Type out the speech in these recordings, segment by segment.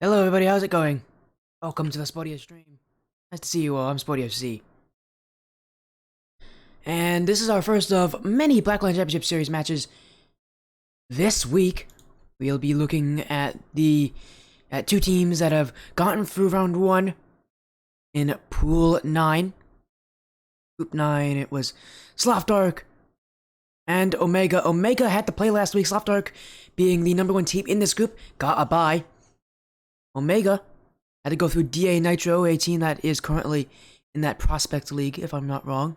Hello everybody, how's it going? Welcome to the Spodio stream. Nice to see you all, I'm Spodio C. And this is our first of many Blackline Championship Series matches. This week, we'll be looking at two teams that have gotten through round 1 in Pool 9. Group 9, it was Sloth and Omega. Omega had to play last week. Sloth being the #1 team in this group, got a bye. Omega had to go through DA Nitro, a team that is currently in that Prospect League, if I'm not wrong.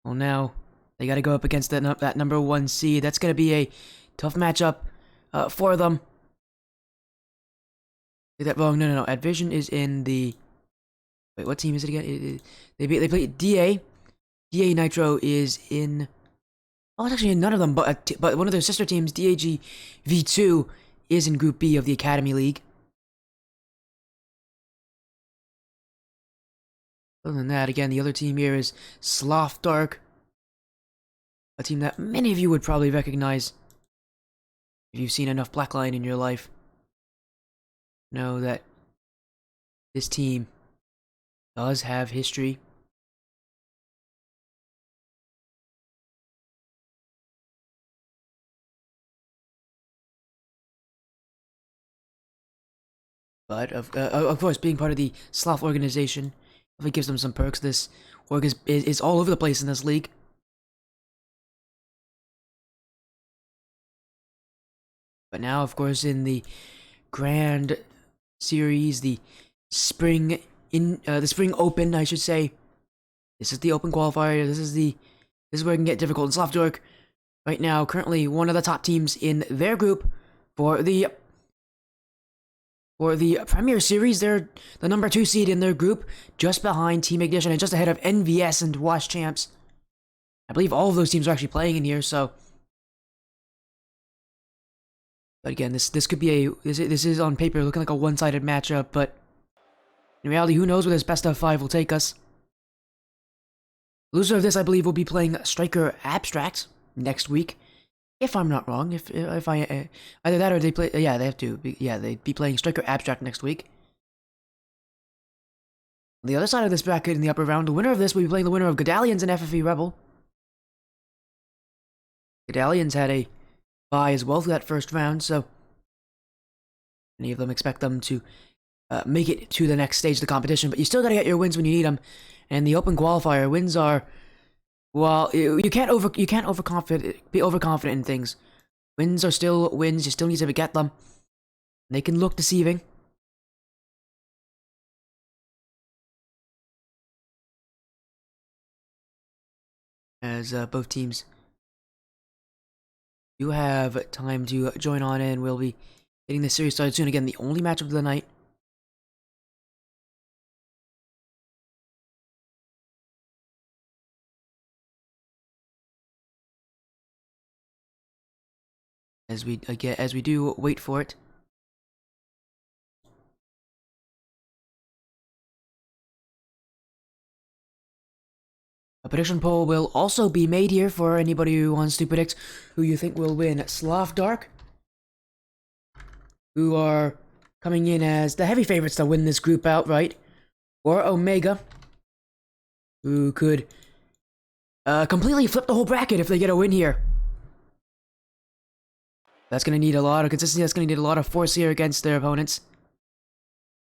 Well, now they got to go up against that #1 seed. That's going to be a tough matchup for them. Is that wrong? No. Advision is in the... Wait, what team is it again? They play DA. DA Nitro is in... Oh, it's actually in none of them, but one of their sister teams, DAG V2, is in Group B of the Academy League. Other than that, again, the other team here is Sloth, a team that many of you would probably recognize if you've seen enough Blackline in your life. Know that this team does have history. But, of course, being part of the Sloth organization, if it gives them some perks, this org is all over the place in this league. But now, of course, in the Grand Series, the Spring Open, I should say. This is the Open Qualifier. This is where it can get difficult. And Sloth right now, currently one of the top teams in their group for the Premier Series. They're the #2 seed in their group, just behind Team Ignition and just ahead of NVS and Wash Champs. I believe all of those teams are actually playing in here, so... But again, this could be this is on paper looking like a one-sided matchup, but in reality, who knows where this best of 5 will take us. Loser of this, I believe, will be playing Striker Abstract next week, if I'm not wrong. If I either that or they play, yeah, they have to. They'd be playing Striker Abstract next week. On the other side of this bracket in the upper round, the winner of this will be playing the winner of Godallions and FFE Rebel. Godallions had a bye as well for that first round, so many of them expect them to make it to the next stage of the competition, but you still gotta get your wins when you need them. And the Open Qualifier wins are, well, you can't be overconfident in things. Wins are still wins. You still need to get them. They can look deceiving. As both teams do have time to join on in. We'll be getting this series started soon. Again, the only matchup of the night. As we do wait for it. A prediction poll will also be made here for anybody who wants to predict who you think will win. Sloth, who are coming in as the heavy favorites to win this group outright, or Omega, who could completely flip the whole bracket if they get a win here. That's going to need a lot of consistency. That's going to need a lot of force here against their opponents.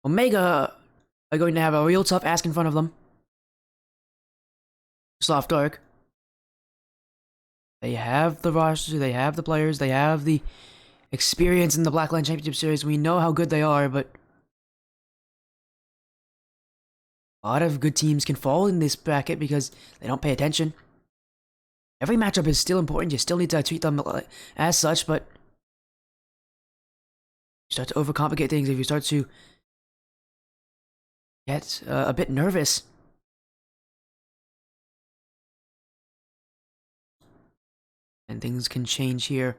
Omega are going to have a real tough ask in front of them. Sloth, they have the roster, they have the players, they have the experience in the Blackline Championship Series. We know how good they are, but a lot of good teams can fall in this bracket because they don't pay attention. Every matchup is still important. You still need to treat them as such, but you start to overcomplicate things if you start to get a bit nervous. And things can change here.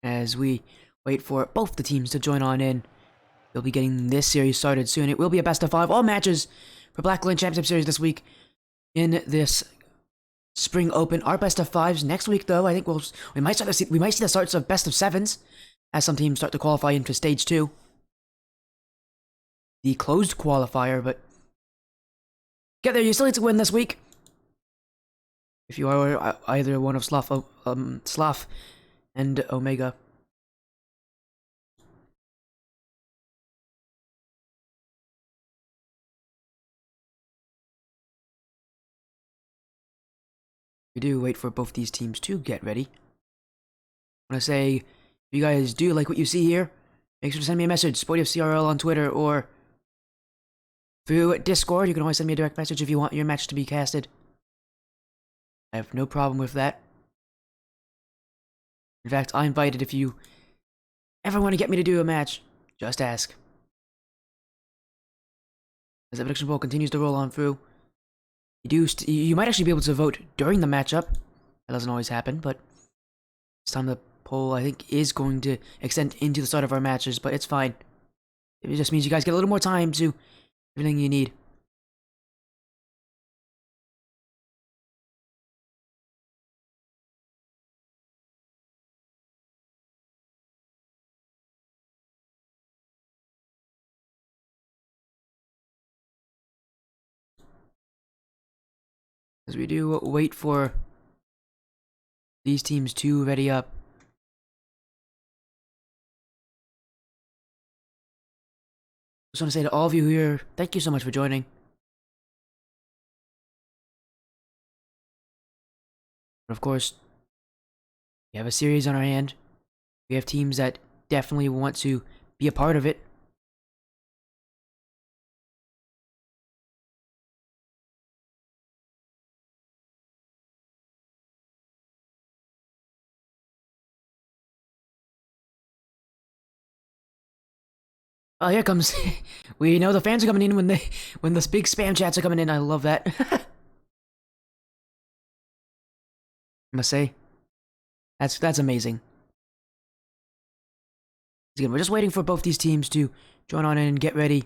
As we wait for both the teams to join on in. We'll be getting this series started soon. It will be a best of 5. All matches for Blackline Championship Series this week in this Spring Open are best of fives next week, though. I think we might see the starts of best of sevens as some teams start to qualify into stage 2, the closed qualifier. But get there, you still need to win this week. If you are either one of Sloth and Omega. We do wait for both these teams to get ready. I want to say, if you guys do like what you see here, make sure to send me a message, SportyFCRL on Twitter, or through Discord. You can always send me a direct message if you want your match to be casted. I have no problem with that. In fact, I invited if you ever want to get me to do a match, just ask. As the prediction poll continues to roll on through, you might actually be able to vote during the matchup. That doesn't always happen, but this time the poll, I think, is going to extend into the start of our matches, but it's fine. It just means you guys get a little more time to everything you need. As we do wait for these teams to ready up. Just want to say to all of you here, thank you so much for joining. But of course, we have a series on our hand. We have teams that definitely want to be a part of it. Oh, here comes. We know the fans are coming in when the big spam chats are coming in. I love that. I must say, that's amazing. Again, we're just waiting for both these teams to join on in and get ready.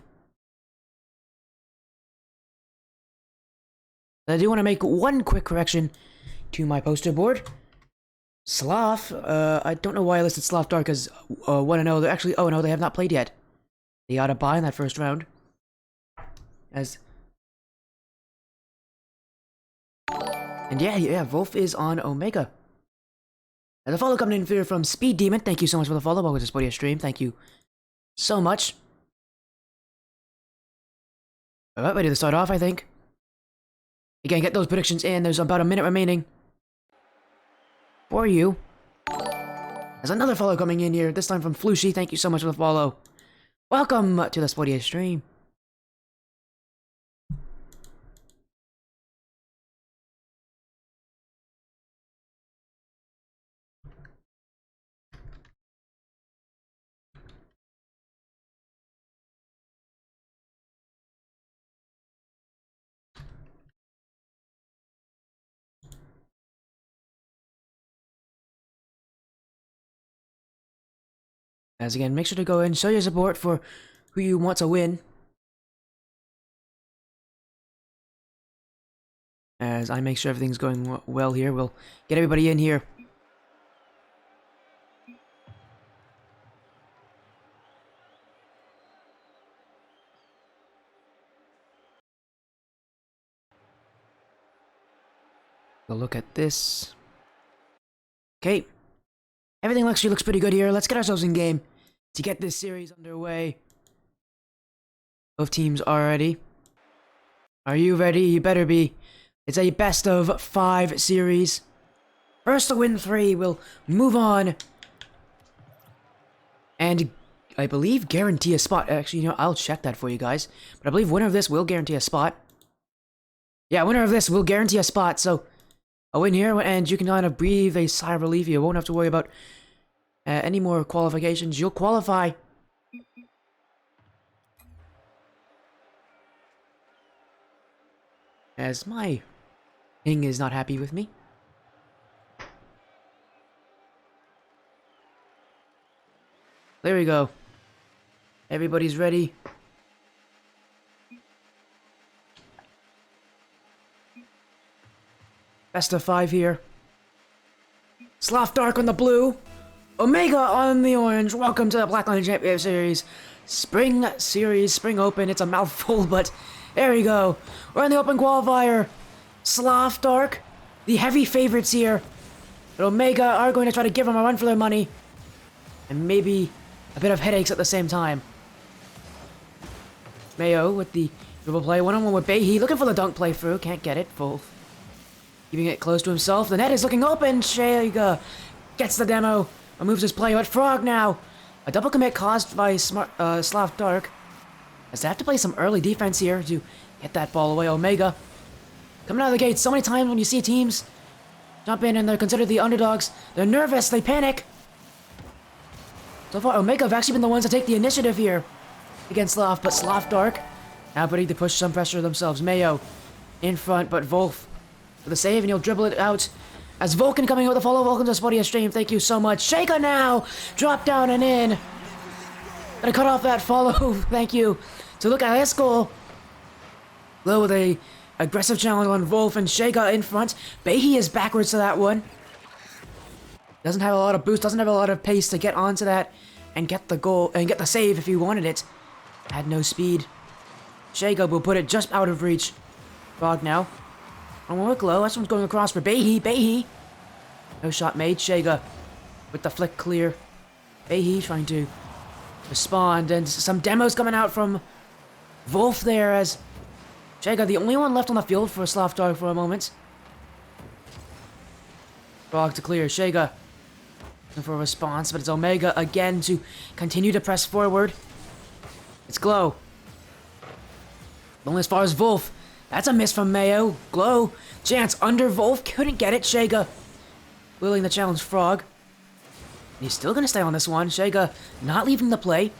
But I do want to make one quick correction to my poster board. Sloth, I don't know why I listed Sloth Dark as 1-0. They're actually 0-0. They have not played yet. They got a bye in that first round. And yeah, Wolf is on Omega. And the follow coming in here from Speed Demon. Thank you so much for the follow. Welcome to Sporty Stream. Thank you so much. Alright, ready to start off, I think. Again, get those predictions in. There's about a minute remaining for you. There's another follow coming in here, this time from Flushy. Thank you so much for the follow. Welcome to the Sporty Stream. As again, make sure to go and show your support for who you want to win. As I make sure everything's going well here, we'll get everybody in here. We'll look at this. Okay. Everything actually looks pretty good here. Let's get ourselves in game to get this series underway. Both teams are ready. Are you ready? You better be. It's a best of 5 series. First to win 3 will move on. And I believe guarantee a spot. Actually, you know, I'll check that for you guys. But I believe winner of this will guarantee a spot. Yeah, winner of this will guarantee a spot. So a win here, and you can kind of breathe a sigh of relief. You won't have to worry about any more qualifications. You'll qualify. As my thing is not happy with me. There we go. Everybody's ready. Best of 5 here. Sloth Dark on the blue. Omega on the orange. Welcome to the Blackline Championship Series. Spring Open. It's a mouthful, but there we go. We're in the Open Qualifier. Sloth Dark, the heavy favorites here. But Omega are going to try to give them a run for their money. And maybe a bit of headaches at the same time. Mayo with the dribble play. One-on-one with Behi. Looking for the dunk play through. Can't get it. Full. Keeping it close to himself. The net is looking open. Shega gets the demo. Removes his play. But Frog now. A double commit caused by Sloth Dark. As they have to play some early defense here to get that ball away. Omega coming out of the gate. So many times when you see teams jump in and they're considered the underdogs, they're nervous. They panic. So far, Omega have actually been the ones to take the initiative here against Sloth. But Sloth Dark now ready to push some pressure themselves. Mayo in front, but Wolf with a save, and he'll dribble it out. As Vulcan coming out with a follow. Welcome to Spotia Stream. Thank you so much. Shaker now! Drop down and in. Gonna cut off that follow. Thank you. So look at this goal. Low with a aggressive challenge on Wolf, and Shaker in front. Behi is backwards to that one. Doesn't have a lot of boost, doesn't have a lot of pace to get onto that and get the goal, and get the save if he wanted it. Had no speed. Shaker will put it just out of reach. Frog now. On work low, that's one's going across for Behi. No shot made. Shaga with the flick clear. Behi trying to respond, and some demos coming out from Wolf there as Shaga, the only one left on the field for Sloth Dark for a moment. Frog to clear. Shaga looking for a response, but it's Omega again to continue to press forward. It's Glow. Only as far as Wolf. That's a miss from Mayo. Glow. Chance under Wolf. Couldn't get it. Shaga willing to challenge Frog. And he's still going to stay on this one. Shaga not leaving the play.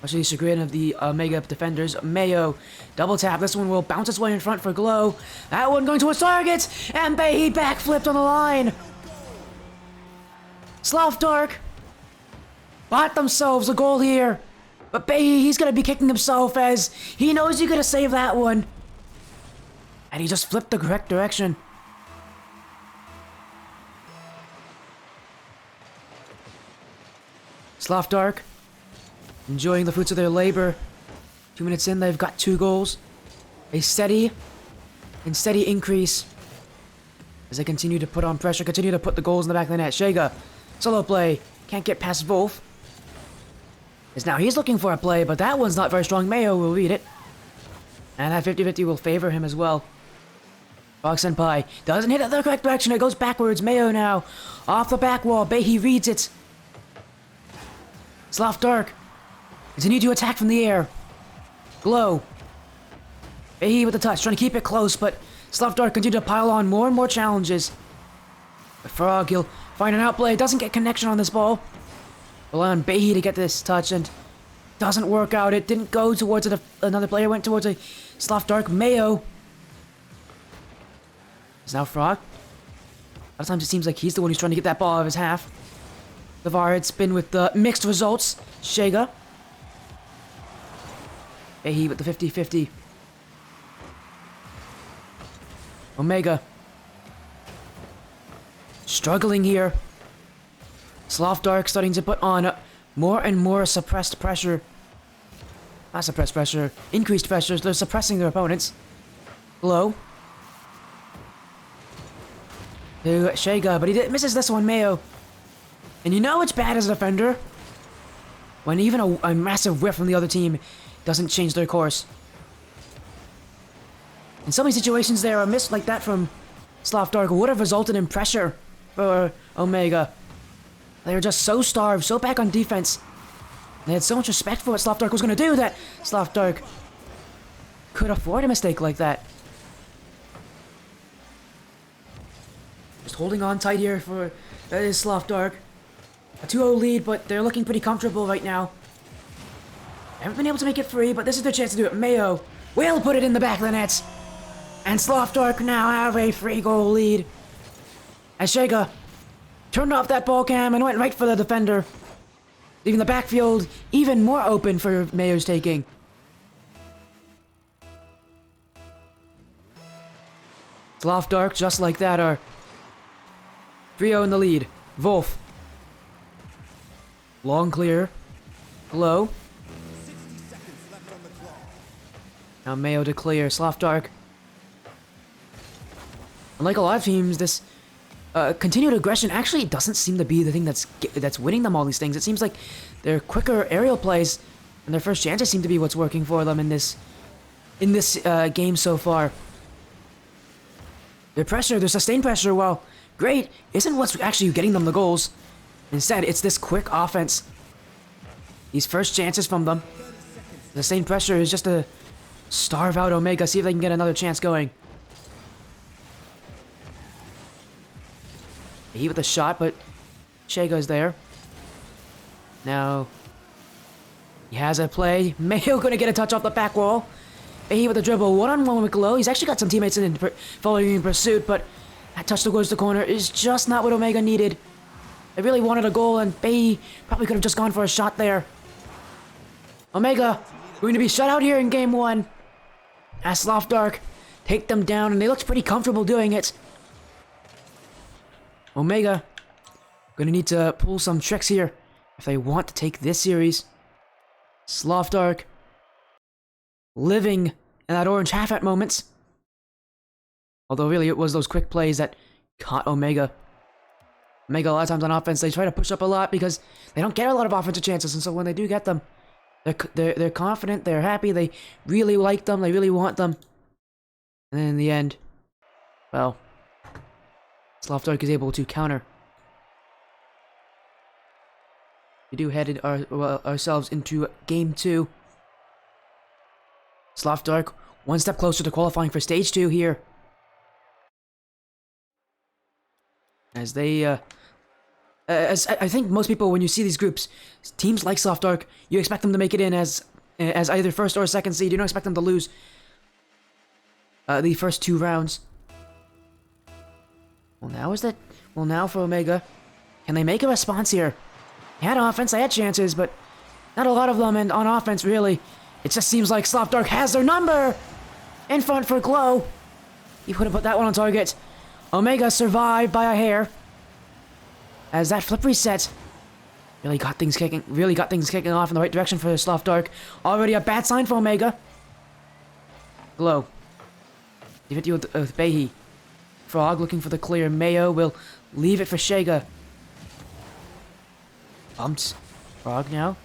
Much to the chagrin of the Omega defenders. Mayo double tap. This one will bounce its way in front for Glow. That one going towards target. And Behi backflipped on the line. Sloth Dark bought themselves a goal here. But Behi, he's going to be kicking himself as he knows you're going to save that one. And he just flipped the correct direction. Sloth Dark enjoying the fruits of their labor. 2 minutes in, they've got 2 goals. A steady increase as they continue to put on pressure, continue to put the goals in the back of the net. Shaga, solo play, can't get past Wolf. As now he's looking for a play, but that one's not very strong. Mayo will read it. And that 50-50 will favor him as well. Frog Senpai doesn't hit it the correct direction. It goes backwards. Mayo now off the back wall. Behi reads it. Sloth Dark continue to attack from the air. Glow. Behi with the touch, trying to keep it close, but Sloth Dark continue to pile on more and more challenges. But Frog, he'll find an outplay. Doesn't get connection on this ball. Rely on Behi to get this touch, and doesn't work out. It didn't go towards another player. Went towards a Sloth Dark. Mayo. It's now Frog. A lot of times it seems like he's the one who's trying to get that ball out of his half. The VAR had spin with the mixed results. Shaga. Behi with the 50-50. Omega. Struggling here. Sloth Dark starting to put on more and more suppressed pressure. Not suppressed pressure. Increased pressures. They're suppressing their opponents. Glow. To Shaga, but he misses this one, Mayo. And you know it's bad as a defender when even a massive whiff from the other team doesn't change their course. In so many situations there, a miss like that from Sloth Dark would have resulted in pressure for Omega. They were just so starved, so back on defense. They had so much respect for what Sloth Dark was going to do that Sloth Dark could afford a mistake like that. Just holding on tight here for that is Sloth Dark. A 2-0 lead, but they're looking pretty comfortable right now. Haven't been able to make it free, but this is their chance to do it. Mayo will put it in the back of the net. And Sloth Dark now have a 3-goal lead. As Shaga turned off that ball cam and went right for the defender, leaving the backfield even more open for Mayo's taking. Sloth Dark, just like that, are 3-0 in the lead. Wolf. Long clear. Glow. Now Mayo to clear. Sloth Dark. Unlike a lot of teams, this continued aggression actually doesn't seem to be the thing that's winning them all these things. It seems like their quicker aerial plays and their first chances seem to be what's working for them in this game so far. Their pressure, their sustained pressure, while great, isn't what's actually getting them the goals. Instead, it's this quick offense. These first chances from them. The sustained pressure is just to starve out Omega, see if they can get another chance going. He with a shot, but Shega's there. Now, he has a play. Mayo gonna get a touch off the back wall. He with a dribble, one-on-one with Glow. He's actually got some teammates following in pursuit, but that touch towards the corner is just not what Omega needed. They really wanted a goal, and Bay probably could have just gone for a shot there. Omega going to be shut out here in game 1. As Sloth Dark take them down, and they looked pretty comfortable doing it. Omega gonna need to pull some tricks here if they want to take this series. Sloth Dark living in that orange half at moments. Although really it was those quick plays that caught Omega. Omega a lot of times on offense, they try to push up a lot because they don't get a lot of offensive chances, and so when they do get them, they're confident, they're happy, they really like them, they really want them. And then in the end, well, Sloth Dark is able to counter. We do head ourselves into game 2. Sloth Dark, one step closer to qualifying for stage 2 here. As they, as I think most people, when you see these groups, teams like Sloth Dark, you expect them to make it in as either first or second seed. You don't expect them to lose the first 2 rounds. Well, now for Omega, can they make a response here? They had offense, they had chances, but not a lot of them, and on offense, really, it just seems like Sloth Dark has their number! In front for Glow. He could have put that one on target. Omega survived by a hair. As that flip reset really got things kicking off in the right direction for Sloth Dark. Already a bad sign for Omega. Glow. 50 with Behi. Frog looking for the clear. Mayo will leave it for Shega. Bumped. Frog now.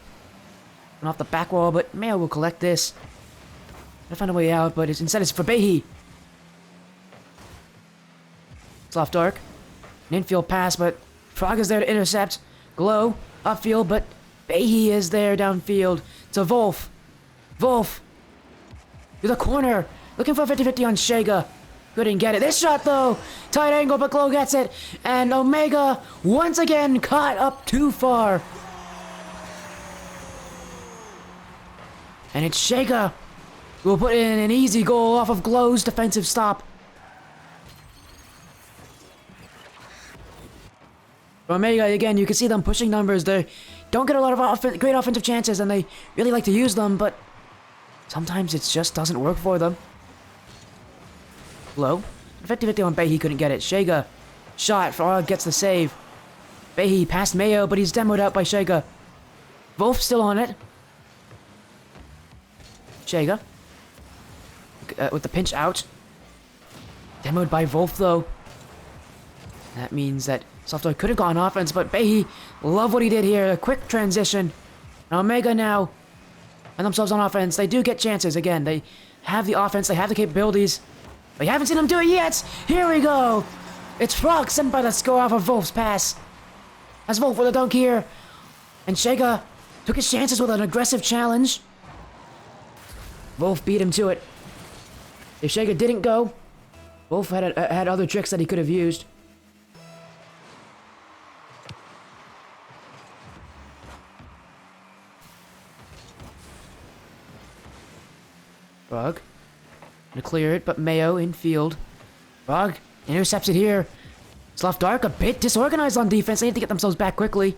Went off the back wall, but Mayo will collect this. Gonna find a way out, but instead it's for Behi. Sloth Dark. An infield pass, but Frog is there to intercept. Glow. Upfield, but Behi is there downfield. To Wolf. Wolf. To the corner. Looking for 50-50 on Shega. Couldn't get it. This shot, though. Tight angle, but Glow gets it. And Omega, once again, caught up too far. And it's Shega who will put in an easy goal off of Glow's defensive stop. Omega, again, you can see them pushing numbers. They don't get a lot of great offensive chances, and they really like to use them, but sometimes it just doesn't work for them. Glow. 50-50 on Behi, couldn't get it. Shega. Shot. Frog gets the save. Behi past Mayo, but he's demoed out by Shega. Wolf still on it. Shega. With the pinch out. Demoed by Wolf, though. That means that Sloth Dark could have gone offense, but Behi, love what he did here. A quick transition. And Omega now and themselves on offense. They do get chances again. They have the offense. They have the capabilities. But you haven't seen him do it yet. Here we go. It's Frog sent by the score off of Wolf's pass. As Wolf with a dunk here. And Shega took his chances with an aggressive challenge. Wolf beat him to it. If Shega didn't go, Wolf had other tricks that he could have used. Frog. Gonna clear it, but Mayo infield. Frog intercepts it here. Sloth Dark a bit disorganized on defense. They need to get themselves back quickly.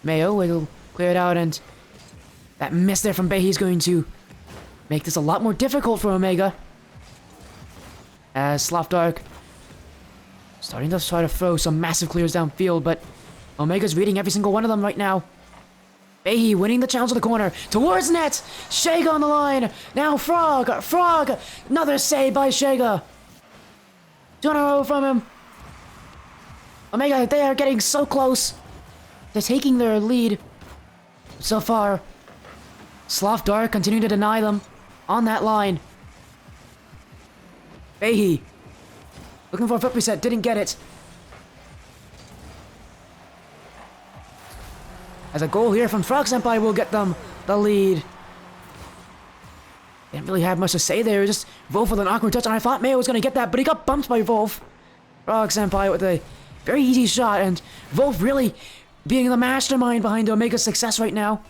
Mayo will clear it out, and that miss there from Behi is going to make this a lot more difficult for Omega. As Sloth Dark starting to try to throw some massive clears downfield, but Omega's reading every single one of them right now. Behi winning the challenge of the corner towards net. Shega on the line. Now Frog. Another save by Shega. 2 in a row from him. Omega, they are getting so close. They're taking their lead so far. Sloth Dark continuing to deny them on that line. Behi looking for a foot reset, didn't get it. As a goal here from Frog Senpai will get them the lead. Didn't really have much to say there, just Wolf with an awkward touch, and I thought Mayo was going to get that, but he got bumped by Wolf. Frog Senpai with a very easy shot, and Wolf really being the mastermind behind Omega's success right now.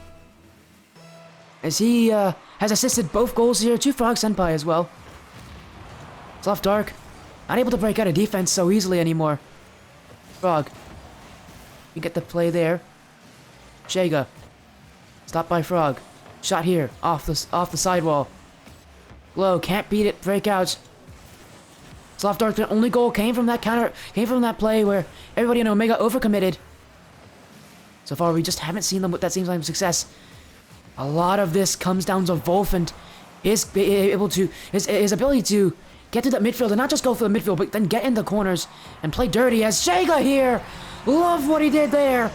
As he has assisted both goals here to Frog Senpai as well. Sloth Dark, not able to break out of defense so easily anymore. Frog, you get the play there. Shega, stopped by Frog. Shot here, off the sidewall. Glow can't beat it, breakouts. Sloth Dark, their only goal came from that play where everybody in Omega overcommitted. So far, we just haven't seen them with that same kind of success. A lot of this comes down to Wolf and his ability to get to that midfield and not just go for the midfield, but then get in the corners and play dirty. As Shega here, love what he did there.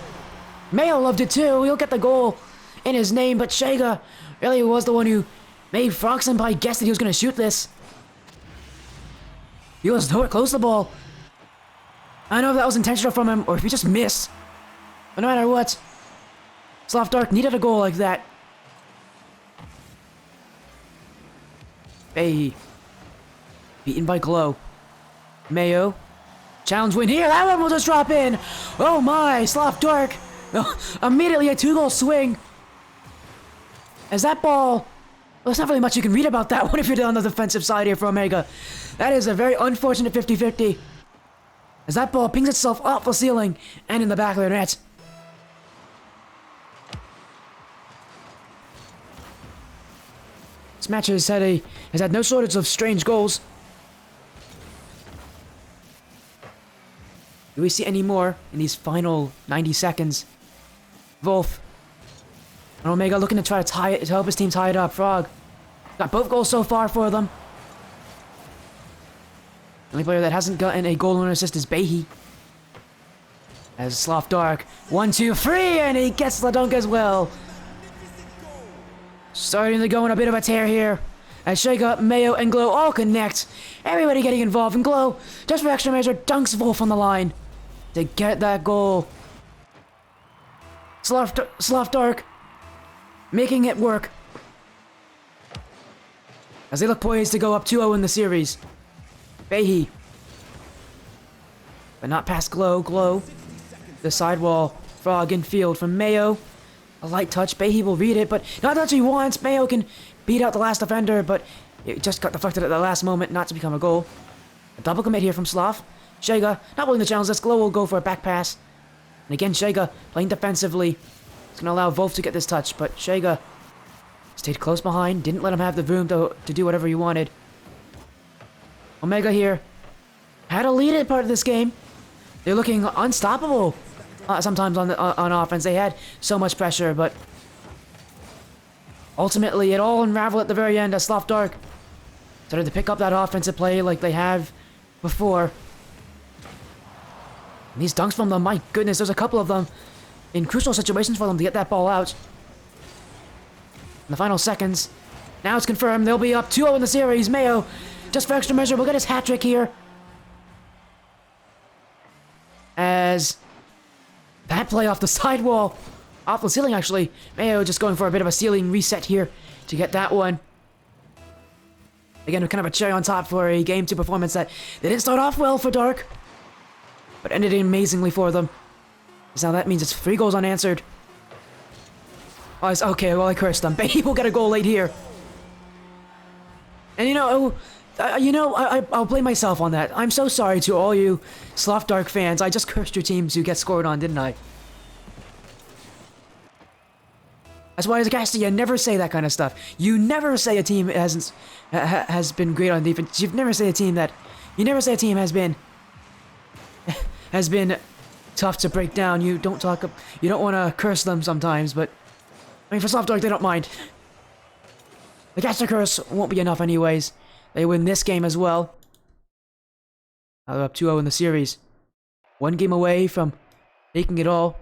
Mayo loved it too. He'll get the goal in his name, but Shega really was the one who made Frog Senpai guess that he was going to shoot this. He was nowhere close to the ball. I don't know if that was intentional from him or if he just missed. But no matter what, Sloth Dark needed a goal like that. Behi beaten by Glow. Mayo, challenge win here. That one will just drop in. Oh my, Sloth Dark. Immediately a 2-goal swing. As that ball, well, there's not really much you can read about that one if you're on the defensive side here for Omega. That is a very unfortunate 50-50. As that ball pings itself off the ceiling and in the back of the net. This match has had no shortage of strange goals. Do we see any more in these final 90 seconds? Wolf and Omega looking to try to help his team tie it up. Frog got both goals so far for them. The only player that hasn't gotten a goal or assist is Behi. As Sloth Dark, 1, 2, 3, and he gets the dunk as well. Starting to go on a bit of a tear here. As Shega, Mayo, and Glow all connect. Everybody getting involved, and Glow, just for extra measure, dunks Wolf on the line to get that goal. Sloth Dark making it work as they look poised to go up 2-0 in the series. Behi, but not past Glow. Glow, the sidewall, Frog in field from Mayo. A light touch. Behi will read it, but not that he wants. Mayo can beat out the last defender, but it just got deflected at the last moment, not to become a goal. A double commit here from Sloth. Shega not willing to challenge this. Glow will go for a back pass. And again, Shega playing defensively. It's going to allow Wolf to get this touch, but Shega stayed close behind, didn't let him have the room to do whatever he wanted. Omega here had a lead at part of this game. They're looking unstoppable sometimes on offense. They had so much pressure, but ultimately it all unraveled at the very end as Sloth Dark started to pick up that offensive play like they have before. And these dunks from them, my goodness, there's a couple of them in crucial situations for them to get that ball out. In the final seconds, now it's confirmed they'll be up 2-0 in the series. Mayo, just for extra measure, will get his hat-trick here. As that play off the sidewall, off the ceiling actually. Mayo just going for a bit of a ceiling reset here to get that one. Again, kind of a cherry on top for a Game 2 performance that they didn't start off well for Dark, but ended amazingly for them. So now that means it's 3 goals unanswered. Oh, okay, well I cursed them. Behi will get a goal late here. And I'll blame myself on that. I'm so sorry to all you Sloth Dark fans. I just cursed your teams who get scored on, didn't I? That's why as a caster, you never say that kind of stuff. You never say a team has been great on defense. You've never say a team that You never say a team has been tough to break down. You don't want to curse them sometimes, but I mean, for Sloth they don't mind. The caster curse won't be enough anyways. They win this game as well. Now they're up 2-0 in the series. One game away from taking it all.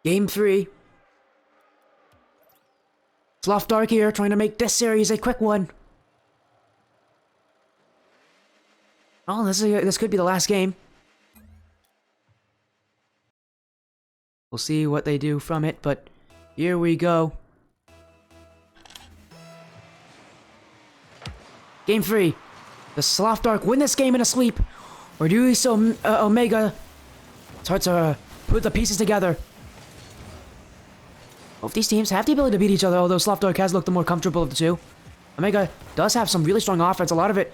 Game 3. Sloth Dark here, trying to make this series a quick one. Oh, this could be the last game. We'll see what they do from it, but here we go. Game 3. Does Sloth Dark win this game in a sweep? Or do we so Omega start to put the pieces together? Both these teams have the ability to beat each other, although Sloth Dark has looked the more comfortable of the two. Omega does have some really strong offense. A lot of it.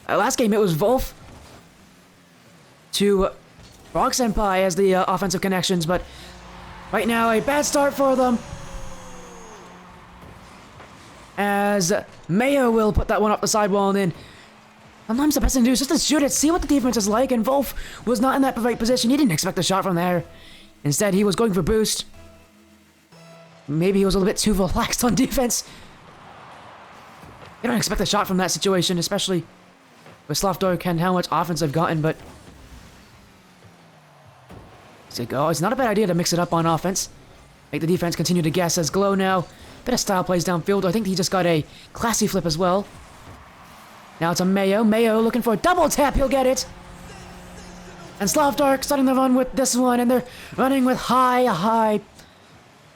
Last game it was Wolf to Frog Senpai as the offensive connections, but right now a bad start for them. As Mayo will put that one up the sidewall, and then sometimes the best thing to do is just to shoot it, see what the defense is like, and Wolf was not in that right position. He didn't expect the shot from there. Instead, he was going for boost. Maybe he was a little bit too relaxed on defense. You don't expect a shot from that situation, especially with Sloth Dark and how much offense they've gotten, but it's not a bad idea to mix it up on offense. Make the defense continue to guess as Glow now. Bit of style plays downfield. I think he just got a classy flip as well. Now it's a Mayo. Mayo looking for a double tap. He'll get it. And Sloth Dark starting the run with this one, and they're running with high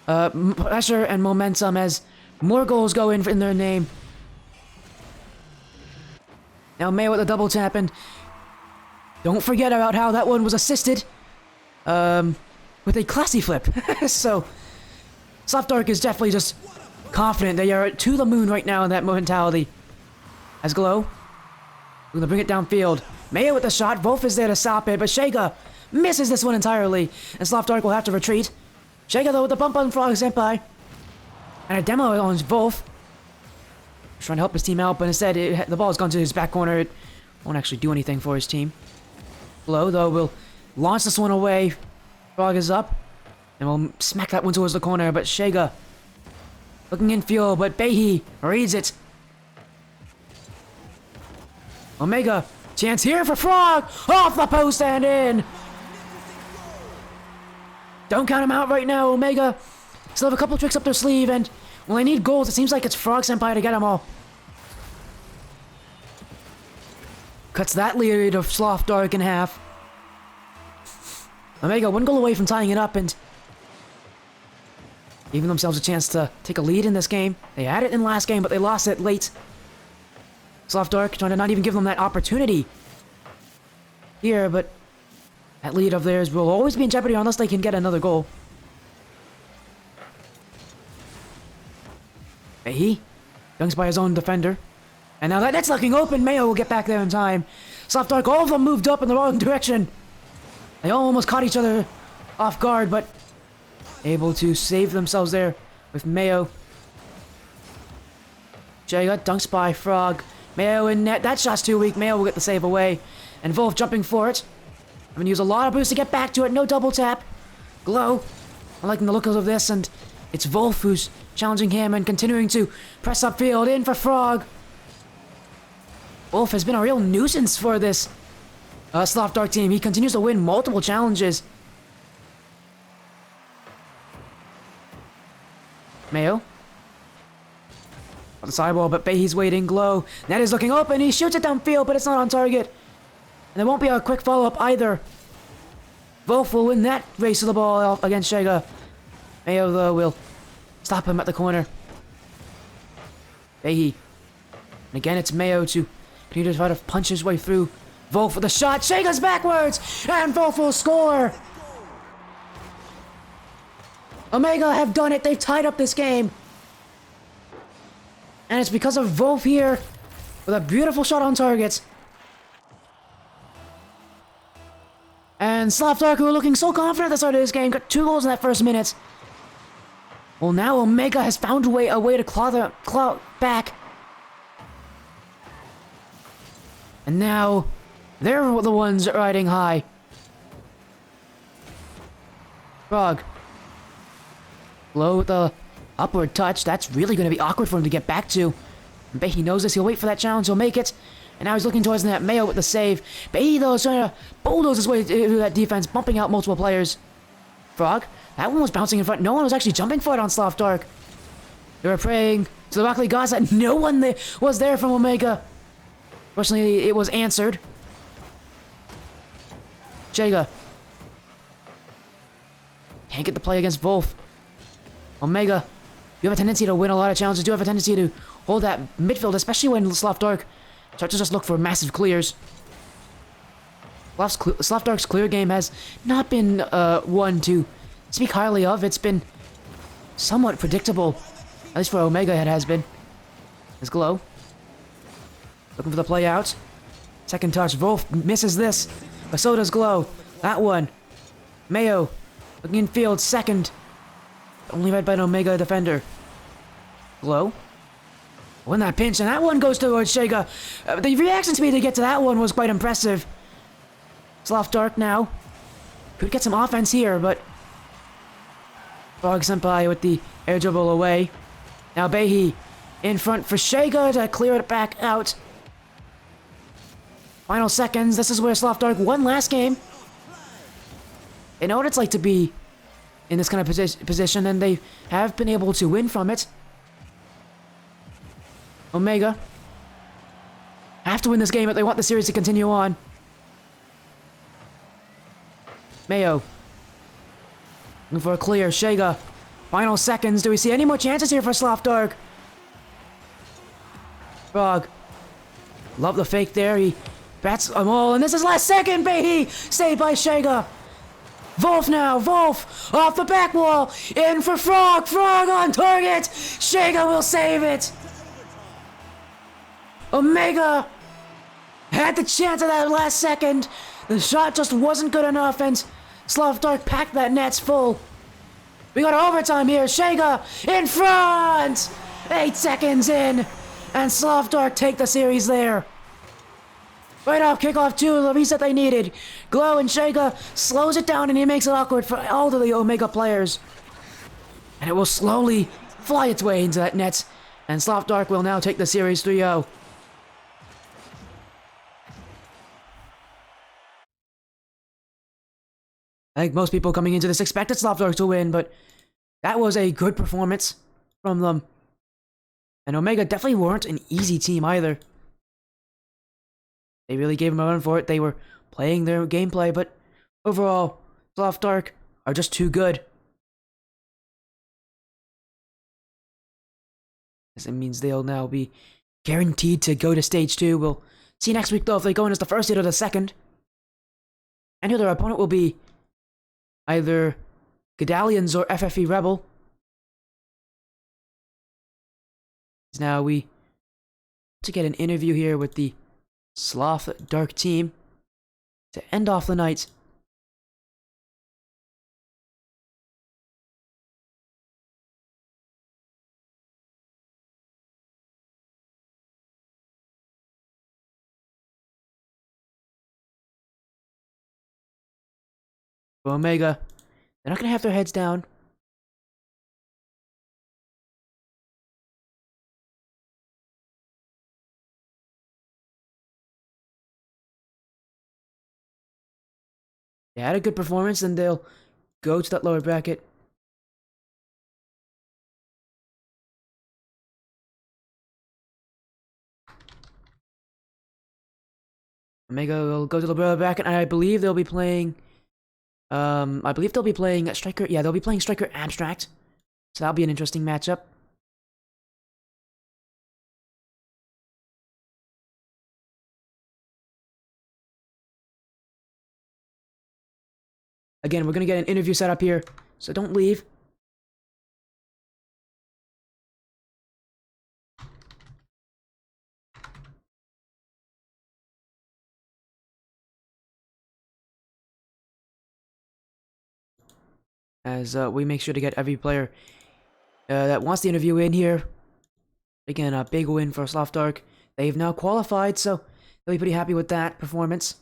pressure and momentum as more goals go in their name. Now Mayo with a double tap, and don't forget about how that one was assisted with a classy flip. So Sloth Dark is definitely just confident. They are to the moon right now in that mentality. As Glow, we're gonna bring it downfield. Mayo with the shot. Wolf is there to stop it, but Shega misses this one entirely, and Sloth Dark will have to retreat. Shega though with the bump on Frog Senpai, and a demo on Wolf. He's trying to help his team out, but instead the ball has gone to his back corner. It won't actually do anything for his team. Glow though will launch this one away. Frog is up, and we'll smack that one towards the corner, but Shega looking infield, but Behi reads it. Omega, chance here for Frog! Off the post and in! Don't count him out right now, Omega. Still have a couple tricks up their sleeve, and when they need goals, it seems like it's Frog Senpai to get them all. Cuts that lead of Sloth Dark in half. Omega one goal away from tying it up and giving themselves a chance to take a lead in this game. They had it in last game, but they lost it late. Sloth Dark trying to not even give them that opportunity here, but that lead of theirs will always be in jeopardy unless they can get another goal. He dunks by his own defender. And now that net's looking open. Mayo will get back there in time. Sloth Dark, all of them moved up in the wrong direction. They all almost caught each other off guard, but able to save themselves there with Mayo. Jay dunks by Frog. Mayo in net. That shot's too weak. Mayo will get the save away. And Wolf jumping for it. I'm going to use a lot of boost to get back to it. No double tap. Glow. I'm liking the look of this, and it's Wolf who's challenging him and continuing to press upfield. In for Frog. Wolf has been a real nuisance for this Sloth Dark team. He continues to win multiple challenges. Mayo. On the sidewall, but Behi's waiting. Glow. Net is looking open. He shoots it downfield, but it's not on target. And there won't be a quick follow-up either. Wolf will win that race to the ball against Shega. Mayo, though, will stop him at the corner. Behi. And again, it's Mayo to continue to try to punch his way through. Wolf with the shot. Shega's backwards! And Wolf will score! Omega have done it. They've tied up this game. And it's because of Wolf here with a beautiful shot on target. And Sloth, who were looking so confident at the start of this game, got 2 goals in that first minute. Well, now Omega has found a way to claw back. And now, they're the ones riding high. Frog. Low with the upward touch. That's really going to be awkward for him to get back to. And Behi knows this. He'll wait for that challenge. He'll make it. And now he's looking towards the net. Mayo with the save. Behi, though, is trying to bulldoze his way through that defense, bumping out multiple players. Frog. That one was bouncing in front. No one was actually jumping for it on Sloth Dark. They were praying to the Rockley gods that no one was there from Omega. Fortunately, it was answered. Jega. Can't get the play against Wolf. Omega. You have a tendency to win a lot of challenges. You have a tendency to hold that midfield, especially when Sloth Dark starts to just look for massive clears. Sloth Dark's clear game has not been one to speak highly of. It's been somewhat predictable. At least for Omega it has been. There's Glow. Looking for the play out. Second touch. Wolf misses this. But so does Glow. That one. Mayo. Looking in field. Second. Only read by an Omega defender. Glow. Win that pinch. And that one goes towards Shega. The reaction speed to get to that one was quite impressive. Sloth Dark now. Could get some offense here, but Frog Senpai with the air dribble away. Now Behi in front for Shega to clear it back out. Final seconds. This is where Sloth Dark won last game. They know what it's like to be in this kind of position, and they have been able to win from it. Omega have to win this game if they want the series to continue on. Mayo. Looking for a clear. Shega. Final seconds. Do we see any more chances here for Sloth Dark? Frog. Love the fake there. He bats them all. And this is last second, Behi. Saved by Shega. Wolf now. Wolf off the back wall. In for Frog. Frog on target. Shega will save it. Omega had the chance at that last second. The shot just wasn't good enough, and Sloth Dark packed that nets full. We got overtime here. Shega in front! 8 seconds in, and Sloth Dark take the series there. Right off kickoff 2, the reset they needed. Glow and Shega slows it down, and he makes it awkward for all of the Omega players. And it will slowly fly its way into that net, and Sloth Dark will now take the series 3-0. I think most people coming into this expected Sloth Dark to win, but that was a good performance from them. And Omega definitely weren't an easy team either. They really gave them a run for it. They were playing their gameplay, but overall, Sloth Dark are just too good. This means they'll now be guaranteed to go to stage 2. We'll see next week, though, if they go in as the first seed or the second. And who their opponent will be. Either Gadalians or FFE Rebel. Now we to get an interview here with the Sloth Dark team to end off the night. Omega, they're not going to have their heads down. They had a good performance, and they'll go to that lower bracket. Omega will go to the lower bracket, and I believe they'll be playing... I believe they'll be playing Striker... Yeah, they'll be playing Striker Abstract. So that'll be an interesting matchup. Again, we're going to get an interview set up here, so don't leave. as we make sure to get every player that wants the interview in here. Again, a big win for Sloth. They've now qualified, so they'll be pretty happy with that performance.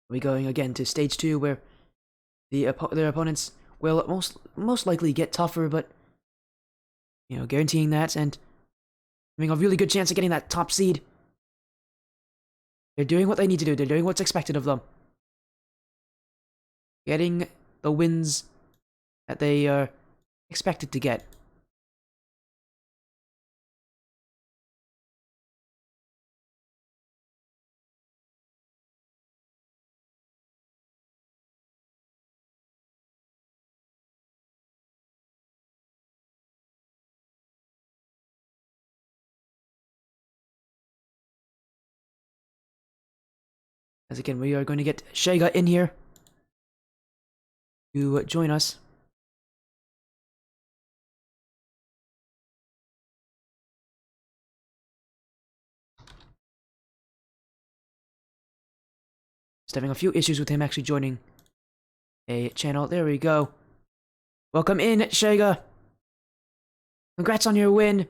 We'll be going again to stage 2, where their opponents will most likely get tougher, but guaranteeing that and having a really good chance of getting that top seed. They're doing what they need to do. They're doing what's expected of them. Getting the wins that they are expected to get. As again, we are going to get Shayga in here to join us. Just having a few issues with him actually joining a channel. There we go. Welcome in, Shayga. Congrats on your win.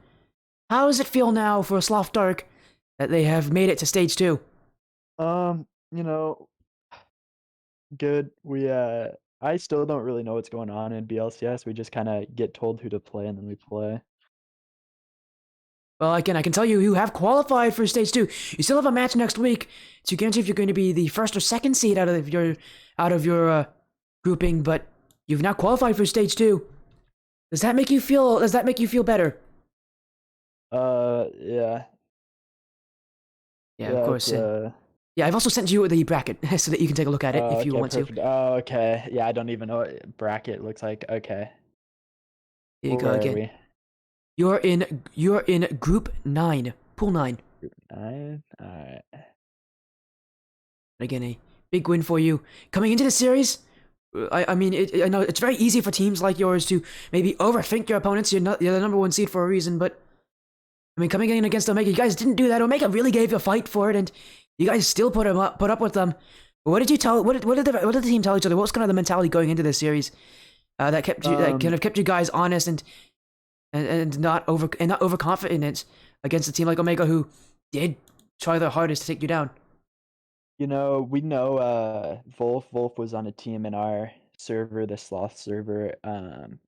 How does it feel now for Sloth Dark that they have made it to stage 2? You know, good. I still don't really know what's going on in BLCS. We just kind of get told who to play and then we play. Well, again, I can tell you have qualified for stage 2. You still have a match next week to guarantee if you're going to be the first or second seed out of your grouping, but you've now qualified for stage 2. Does that make you feel better? Yeah. Yeah, of course. Yeah, I've also sent you the bracket so that you can take a look at it if you want perfect. to. Oh, okay. Yeah, I don't even know what bracket looks like. Okay. Here you go again. We? You're in group 9, pool 9. Group 9. All right. Again, a big win for you coming into the series. I mean, I know it's very easy for teams like yours to maybe overthink your opponents. You're the number 1 seed for a reason, but I mean, coming in against Omega, you guys didn't do that. Omega really gave you a fight for it, and you guys still put up with them. What did you tell? What did the team tell each other? What was kind of the mentality going into this series that kind of kept you guys honest and not overconfident against a team like Omega, who did try their hardest to take you down? We know Wolf was on a team in our server, the Sloth server.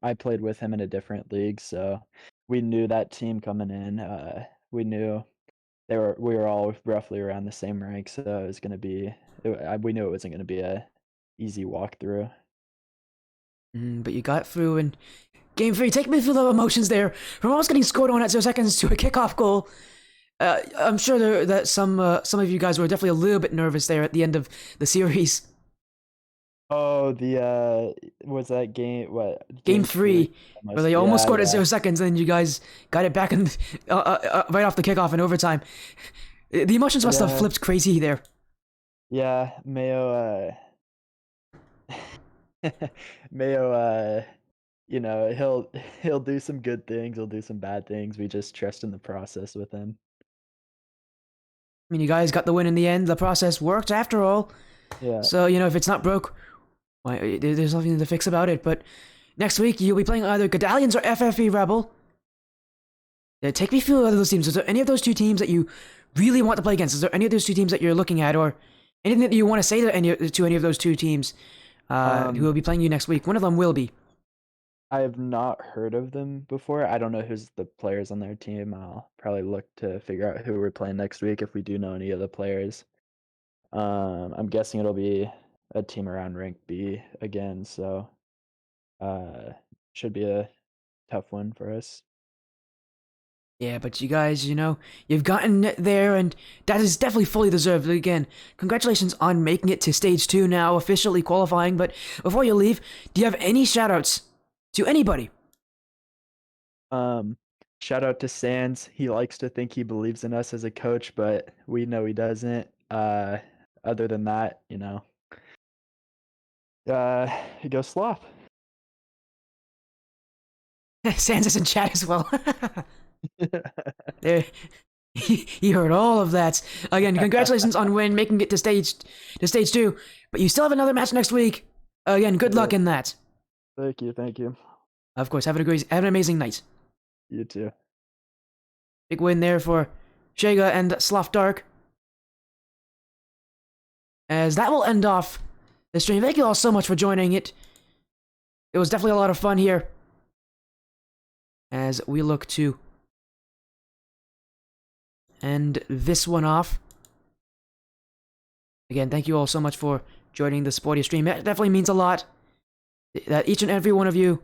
I played with him in a different league, so we knew that team coming in. We knew we were all roughly around the same rank, so it was gonna be. We knew it wasn't gonna be a easy walkthrough. But you got through, and Game 3, take me through the emotions there. From almost getting scored on at 0 seconds to a kickoff goal. I'm sure that some of you guys were definitely a little bit nervous there at the end of the series. Oh, was that game? What? Game 3, where they almost scored at 0 seconds, and then you guys got it back in, right off the kickoff in overtime. The emotions must have flipped crazy there. Yeah, Mayo. Mayo. He'll do some good things. He'll do some bad things. We just trust in the process with him. I mean, you guys got the win in the end. The process worked after all. Yeah. So, if it's not broke, there's nothing to fix about it. But next week, you'll be playing either Godalians or FFE Rebel. Take me through those teams. Is there any of those 2 teams that you really want to play against? Is there any of those 2 teams that you're looking at, or anything that you want to say to any of those 2 teams who will be playing you next week? One of them will be. I have not heard of them before. I don't know who's the players on their team. I'll probably look to figure out who we're playing next week if we do know any of the players. I'm guessing it'll be a team around rank B again, so should be a tough one for us. Yeah, but you guys, you've gotten there, and that is definitely fully deserved. Again, congratulations on making it to stage 2 now, officially qualifying. But before you leave, do you have any shoutouts to anybody? Shout out to Sands. He likes to think he believes in us as a coach, but we know he doesn't. Other than that, go Sloth. Sands is in chat as well. There, he heard all of that. Again, congratulations on making it to stage 2. But you still have another match next week. Again, good luck in that. Thank you, thank you. Of course, have an amazing night. You too. Big win there for Shega and Sloth Dark. As that will end off the stream. Thank you all so much for joining it. It was definitely a lot of fun here. As we look to end this one off. Again, thank you all so much for joining the Sporty stream. It definitely means a lot that each and every one of you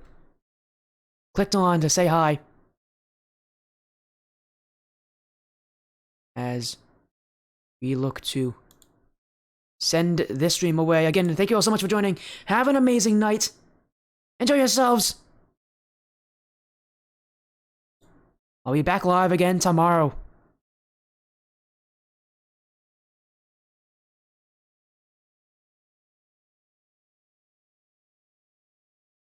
clicked on to say hi. As we look to send this stream away. Again, thank you all so much for joining. Have an amazing night. Enjoy yourselves. I'll be back live again tomorrow.